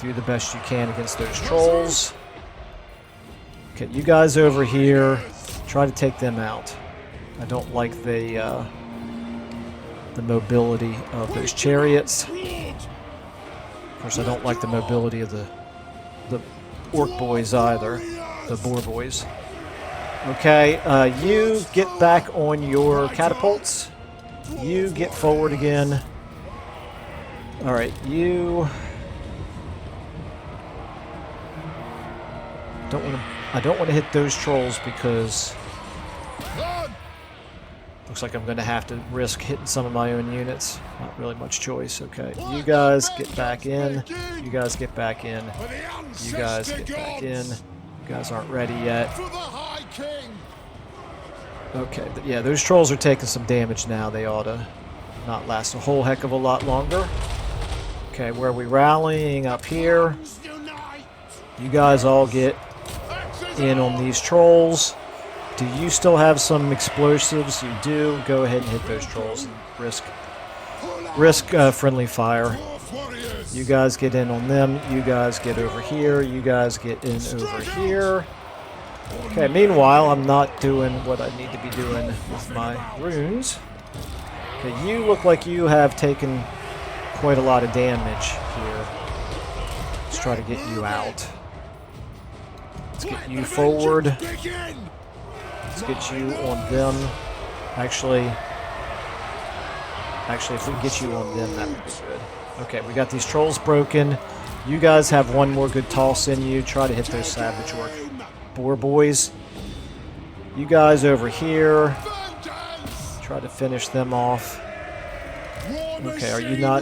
A: do the best you can against those trolls. Okay, you guys over here, try to take them out. I don't like the mobility of those chariots. Of course, I don't like the mobility of the orc boys either, the boar boys. Okay, you get back on your catapults. You get forward again. Alright, you... I don't want to hit those trolls because... Looks like I'm going to have to risk hitting some of my own units. Not really much choice. Okay, you guys get back in. You guys get back in. You guys get back in. You guys aren't ready yet. Okay, yeah, those trolls are taking some damage now. They ought to not last a whole heck of a lot longer. Okay, where are we rallying? Up here. You guys all get in on these trolls. Do you still have some explosives? You do. Go ahead and hit those trolls and risk friendly fire. You guys get in on them. You guys get over here. You guys get in over here. Okay, meanwhile, I'm not doing what I need to be doing with my runes. Okay, you look like you have taken quite a lot of damage here. Let's try to get you out. Let's get you forward. Let's get you on them. Actually, if we get you on them, that would be good. Okay, we got these trolls broken. You guys have one more good toss in you. Try to hit those savage orc boar boys. You guys over here. Try to finish them off. Okay, are you not...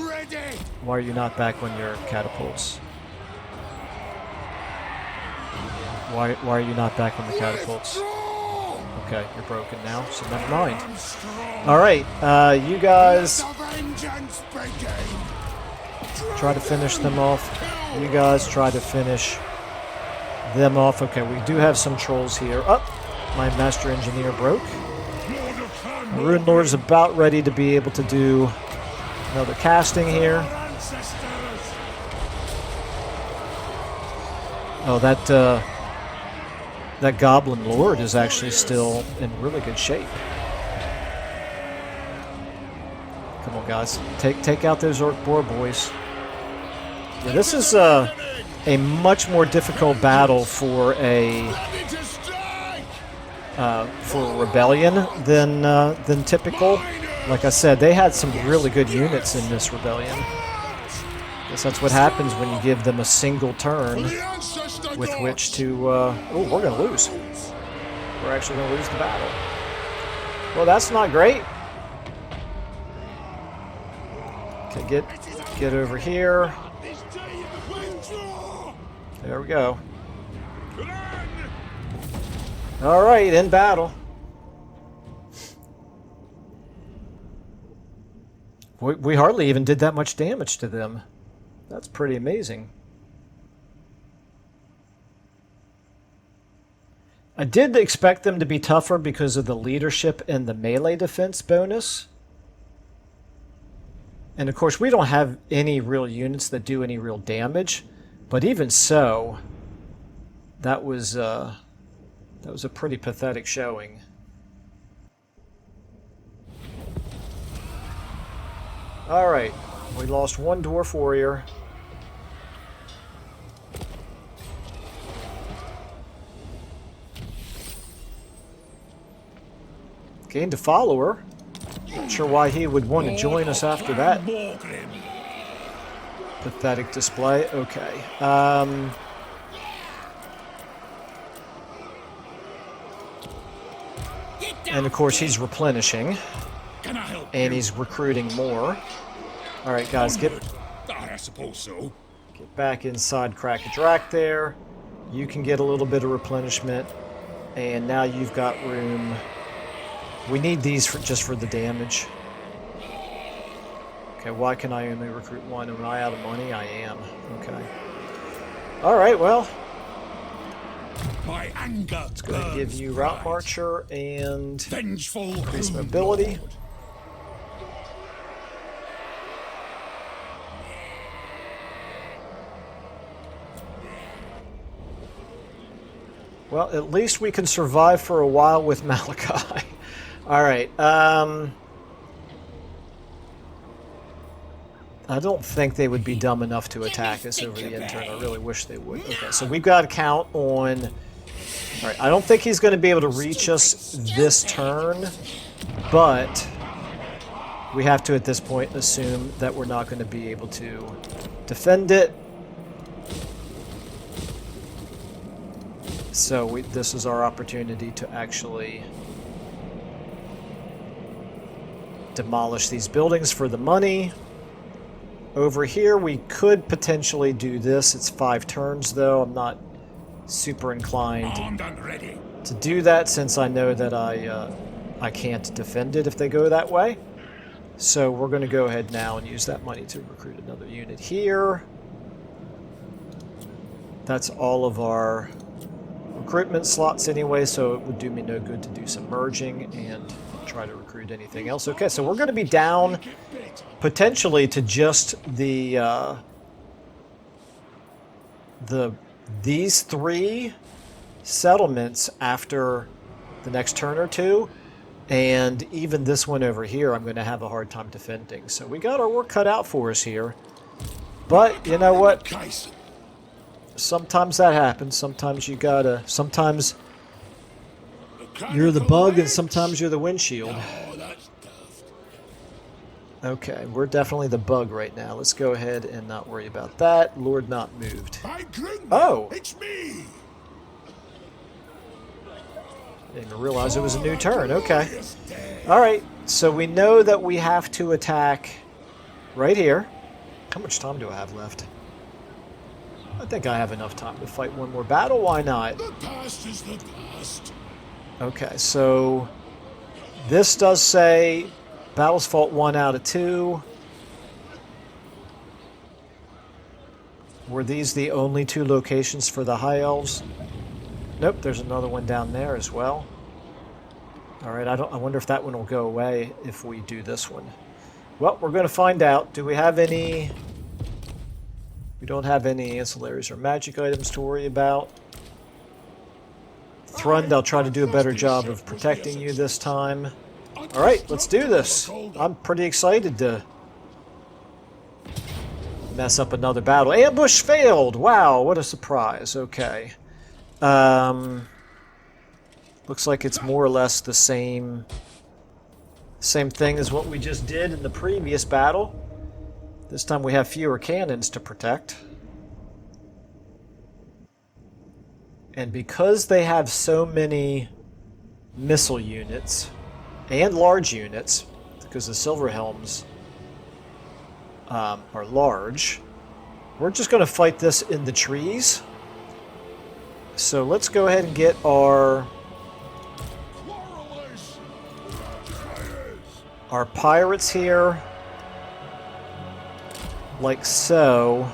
A: Why are you not back on your catapults? Why are you not back on the catapults? Okay, you're broken now, so never mind. Alright, you guys... Try to finish them off. You guys try to finish them off. Okay, we do have some trolls here. Oh, my master engineer broke. The Rune Lord's about ready to be able to do another casting here. Oh, that Goblin Lord is actually still in really good shape. Come on, guys. Take out those Orc Boar boys. Yeah, this is a much more difficult battle for a rebellion than typical. Like I said, they had some really good units in this rebellion. Guess that's what happens when you give them a single turn with which to... oh, we're going to lose. We're actually going to lose the battle. Well, that's not great. Okay, get over here. There we go. Alright, in battle. We hardly even did that much damage to them. That's pretty amazing. I did expect them to be tougher because of the leadership and the melee defense bonus. And of course, we don't have any real units that do any real damage. But even so, that was a pretty pathetic showing. Alright, we lost one Dwarf Warrior. Gained a follower. Not sure why he would want to join us after that pathetic display. Okay. And of course he's replenishing.
B: Can I help
A: And
B: you?
A: he's recruiting more. Alright guys, get
B: I suppose so.
A: back inside Crack-a-Drac there. You can get a little bit of replenishment. And now you've got room. We need these for just for the damage. Okay, why can I only recruit one? Am I out of money? I am. Okay. Alright, well.
B: My anger.
A: Let's go ahead and give you Route Marcher and
B: Vengeful
A: increase mobility. Well, at least we can survive for a while with Malakai. Alright, I don't think they would be dumb enough to attack us over the intern. I really wish they would. Okay, so we've got to count on... Alright, I don't think he's going to be able to reach us this turn, but we have to, at this point, assume that we're not going to be able to defend it. So this is our opportunity to actually demolish these buildings for the money. Over here, we could potentially do this. It's 5 turns, though. I'm not super inclined to do that, since I know that I can't defend it if they go that way. So we're going to go ahead now and use that money to recruit another unit here. That's all of our recruitment slots anyway, so it would do me no good to do some merging and try to recruit anything else. Okay, so we're going to be down potentially to just these 3 settlements after the next turn or two, and even this one over here I'm going to have a hard time defending. So we got our work cut out for us here, but you know what? Sometimes that happens. Sometimes you gotta... Sometimes you're the bug and sometimes you're the windshield. Okay, we're definitely the bug right now. Let's go ahead and not worry about that. Lord not moved. Oh!
B: It's me.
A: Didn't even realize it was a new turn. Okay. Alright, so we know that we have to attack right here. How much time do I have left? I think I have enough time to fight one more battle. Why not?
B: The past is the past.
A: Okay, so this does say battles fought 1 out of 2. Were these the only 2 locations for the High Elves? Nope, there's another one down there as well. Alright, I wonder if that one will go away if we do this one. Well, we're going to find out. Do we have any... We don't have any ancillaries or magic items to worry about. Thrund, I'll try to do a better job of protecting you this time. Alright, let's do this. I'm pretty excited to mess up another battle. Ambush failed! Wow, what a surprise. Okay. Looks like it's more or less the same thing as what we just did in the previous battle. This time we have fewer cannons to protect. And because they have so many missile units and large units, because the Silver Helms are large, we're just going to fight this in the trees. So let's go ahead and get our pirates here. Like so,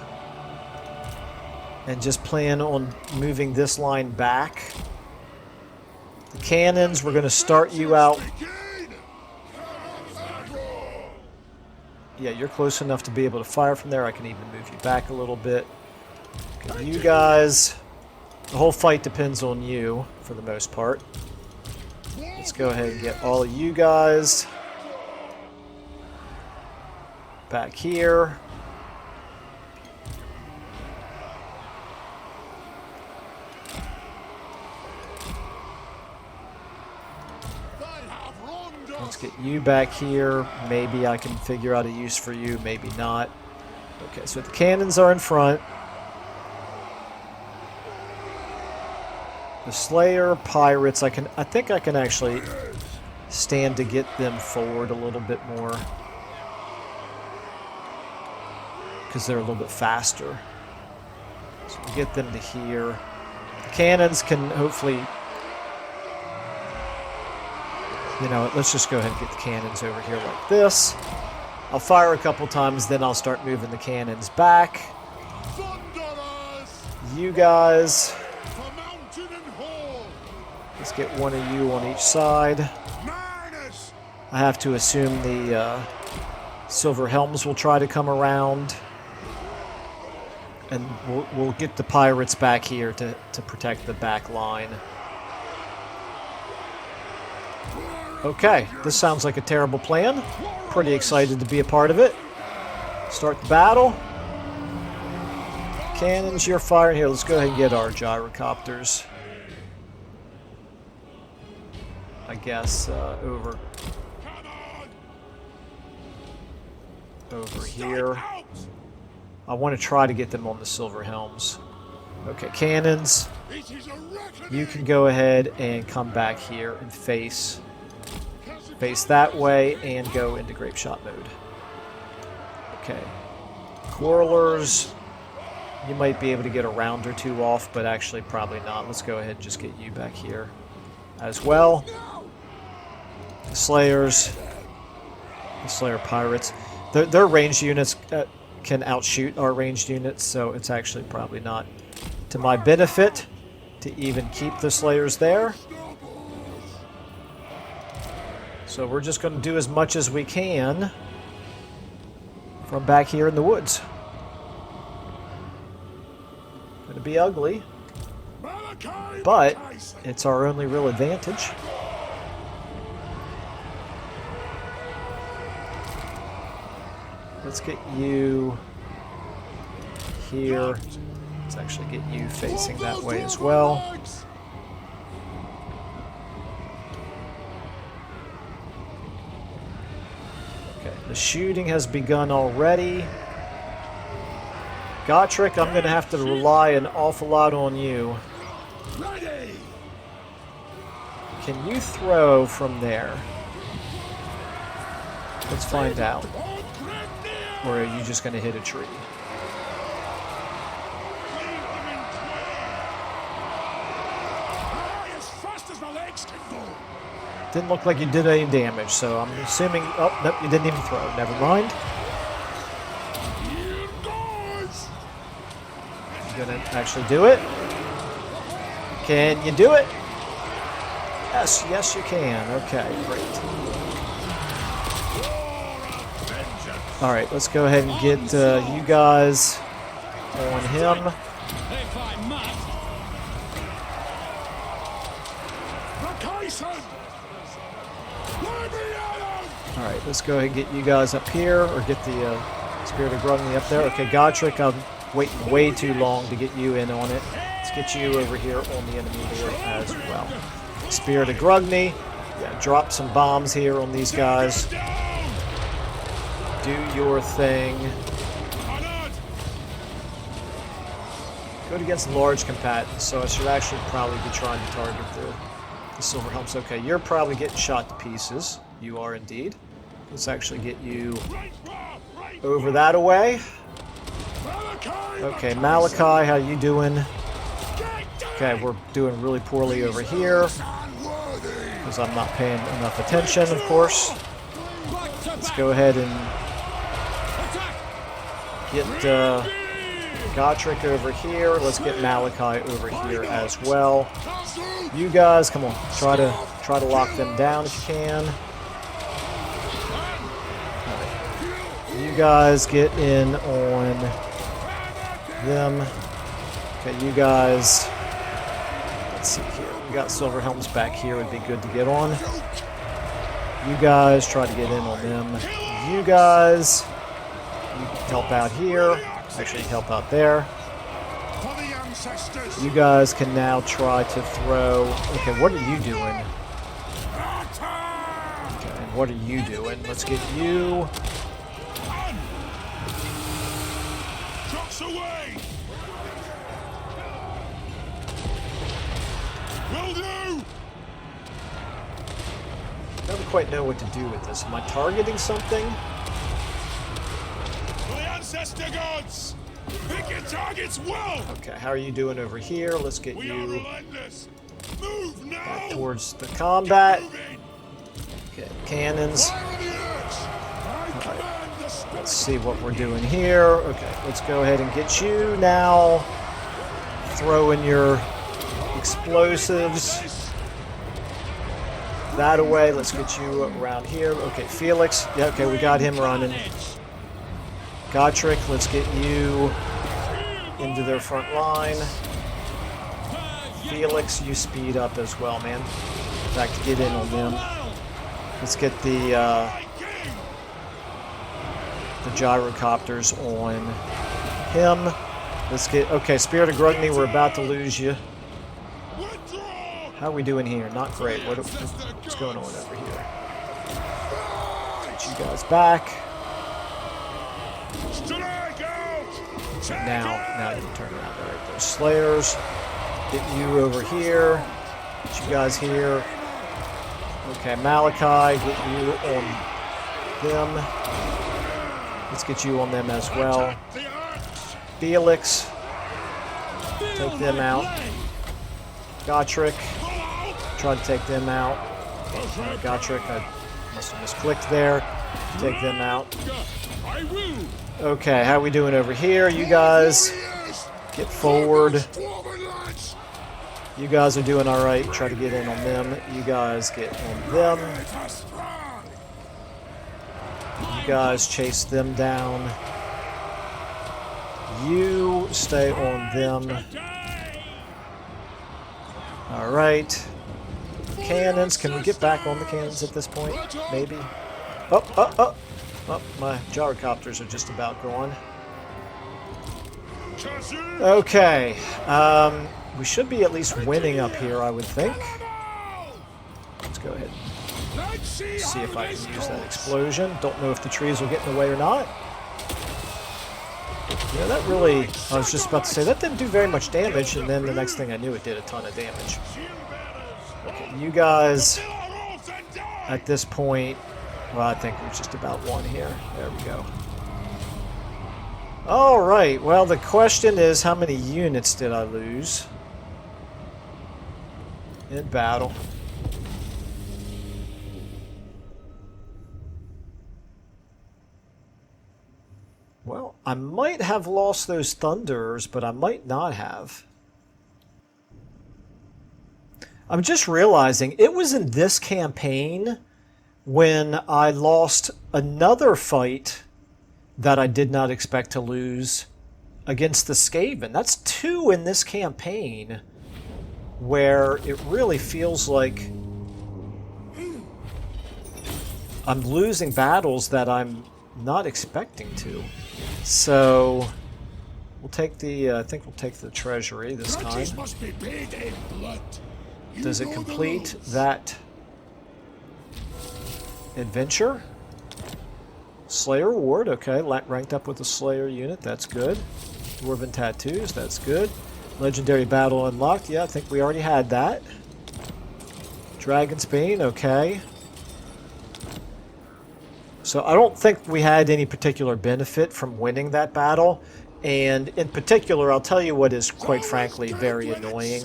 A: and just plan on moving this line back. The cannons, we're going to start you out. Yeah, you're close enough to be able to fire from there. I can even move you back a little bit. Okay, you guys, the whole fight depends on you for the most part. Let's go ahead and get all of you guys back here. get you back here. Maybe I can figure out a use for you, maybe not. Okay, so the cannons are in front. The Slayer pirates, I think I can actually stand to get them forward a little bit more. Because they're a little bit faster. So we'll get them to here. The cannons can hopefully... You know, let's just go ahead and get the cannons over here like this. I'll fire a couple times, then I'll start moving the cannons back. You guys... Let's get one of you on each side. I have to assume the Silver Helms will try to come around. And we'll get the pirates back here to protect the back line. Okay, this sounds like a terrible plan. Pretty excited to be a part of it. Start the battle. Cannons, you're firing here. Let's go ahead and get our gyrocopters. I guess over here. I want to try to get them on the Silver Helms. Okay, cannons. You can go ahead and come back here and face that way and go into grape shot mode. Okay. Quarrelers, you might be able to get a round or two off, but actually probably not. Let's go ahead and just get you back here as well. The Slayers, the Slayer pirates, their ranged units can outshoot our ranged units, so it's actually probably not to my benefit to even keep the Slayers there. So we're just going to do as much as we can from back here in the woods. Going to be ugly, but it's our only real advantage. Let's get you here. Let's actually get you facing that way as well. Okay, the shooting has begun already. Gotrek, I'm going to have to rely an awful lot on you. Can you throw from there? Let's find out. Or are you just going to hit a tree? Didn't look like you did any damage, so I'm assuming... Oh, nope, you didn't even throw. Never mind. You going to actually do it? Can you do it? Yes, yes you can. Okay, great. Alright, let's go ahead and get you guys on him. Alright, let's go ahead and get you guys up here, or get the Spirit of Grungni up there. Okay, Gotrek, I'm waiting way too long to get you in on it. Let's get you over here on the enemy board as well. Spirit of Grungni, yeah, drop some bombs here on these guys. Do your thing. Good against large combatants, so I should actually probably be trying to target the Silver Helms. Okay, you're probably getting shot to pieces. You are indeed. Let's actually get you over that away. Okay, Malakai, how you doing? Okay, we're doing really poorly over here because I'm not paying enough attention, of course. Let's go ahead and get Gotrek over here. Let's get Malakai over here as well. You guys, come on, try to lock them down if you can. Right. You guys get in on them. Okay, you guys. Let's see here. We got Silver Helms back here. Would be good to get on. You guys try to get in on them. You guys. You help out here. Actually, help out there. You guys can now try to throw... Okay, what are you doing? Okay, and what are you doing? Let's get you.
B: Trucks away! Will do!
A: I don't quite know what to do with this. Am I targeting something?
B: For the ancestor gods! Pick your targets well!
A: Okay, how are you doing over here? Let's get
B: We are
A: you
B: relentless! Move now!
A: back towards the combat.
B: Moving!
A: Okay, cannons.
B: Fire on the axe! I command the spirit!
A: Let's see what we're doing here. Okay, let's go ahead and get you now. Throw in your explosives. That away. Let's get you around here. Okay, Felix. Yeah, okay, we got him running. Gotrek, let's get you into their front line. Felix, you speed up as well, man. In fact, get in on them. Let's get the gyrocopters on him. Let's get... Okay, Spirit of Gluttony, we're about to lose you. How are we doing here? Not great. What's going on over here? Get you guys back. Now you can turn around. All right, those Slayers. Get you over here. Get you guys here. Okay, Malakai, get you on them. Let's get you on them as well. Felix, take them out. Gotrek, try to take them out. Gotrek, I must have misclicked there. Take them out. Okay, how are we doing over here? You guys get forward. You guys are doing all right. Try to get in on them. You guys get on them. You guys chase them down. You stay on them. All right. Cannons. Can we get back on the cannons at this point? Maybe. Oh, my gyrocopters are just about gone. Okay. We should be at least winning up here, I would think. Let's go ahead and see if I can use that explosion. Don't know if the trees will get in the way or not. Yeah, that really... I was just about to say, that didn't do very much damage, and then the next thing I knew, it did a ton of damage. Okay, you guys, at this point... Well, I think we've just about won here. There we go. All right. Well, the question is, how many units did I lose in battle? Well, I might have lost those Thunderers, but I might not have. I'm just realizing it was in this campaign when I lost another fight that I did not expect to lose against the Skaven. That's 2 in this campaign where it really feels like I'm losing battles that I'm not expecting to. So we'll take the I think we'll take the treasury this time. Does it complete that adventure? Slayer Ward, okay, ranked up with the Slayer unit, that's good. Dwarven Tattoos, that's good. Legendary Battle unlocked, yeah, I think we already had that. Dragon's Bane, okay. So I don't think we had any particular benefit from winning that battle, and in particular, I'll tell you what is, quite frankly, very annoying.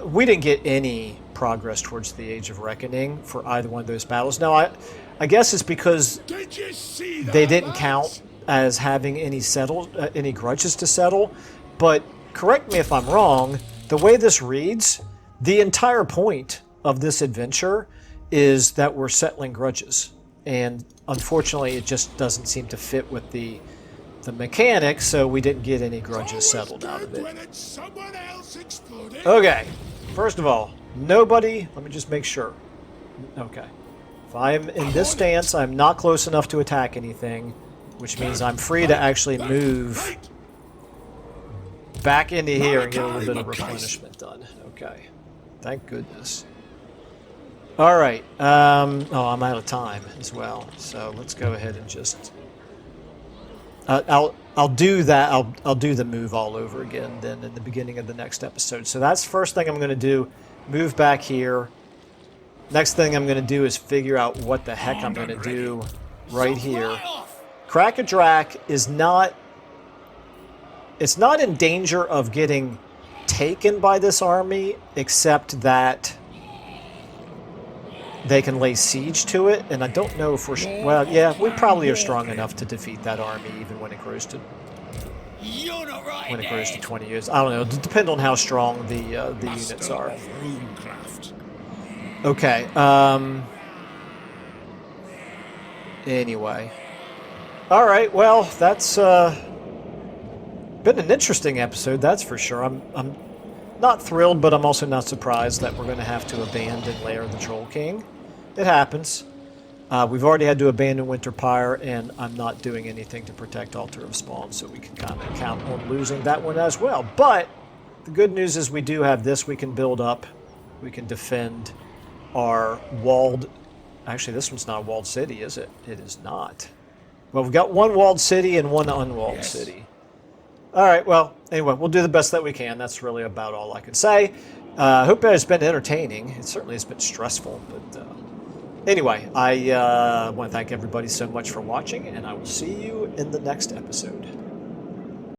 A: We didn't get any progress towards the Age of Reckoning for either one of those battles. Now, I guess it's because they didn't count as having any grudges to settle, but correct me if I'm wrong, the way this reads, the entire point of this adventure is that we're settling grudges, and unfortunately it just doesn't seem to fit with the mechanics, so we didn't get any grudges settled out of it. Okay, first of all, nobody, let me just make sure. Okay. If I'm in this stance, I'm not close enough to attack anything, which means I'm free to actually move back into here and get a little bit of replenishment done. Okay. Thank goodness. All right. Oh, I'm out of time as well. So let's go ahead and just. I'll do that. I'll do the move all over again then in the beginning of the next episode. So that's the first thing I'm going to do. Move back here. Next thing I'm going to do is figure out what the heck I'm going to do right here. Crack-a-Drac is not. It's not in danger of getting taken by this army, except that they can lay siege to it, and I don't know if we're... Well, yeah, we probably are strong enough to defeat that army even when it grows to... When it grows to 20 years. I don't know. It depends on how strong the units are. Okay. Anyway. All right. Well, that's been an interesting episode. That's for sure. I'm not thrilled, but I'm also not surprised that we're going to have to abandon Lair of the Troll King. It happens. We've already had to abandon Winterpire, and I'm not doing anything to protect Altar of Spawn, so we can kind of count on losing that one as well. But the good news is we do have this we can build up. We can defend our walled... Actually, this one's not a walled city, is it? It is not. Well, we've got one walled city and one unwalled city. All right, well, anyway, we'll do the best that we can. That's really about all I can say. I hope it's been entertaining. It certainly has been stressful, but anyway, I want to thank everybody so much for watching, and I will see you in the next episode.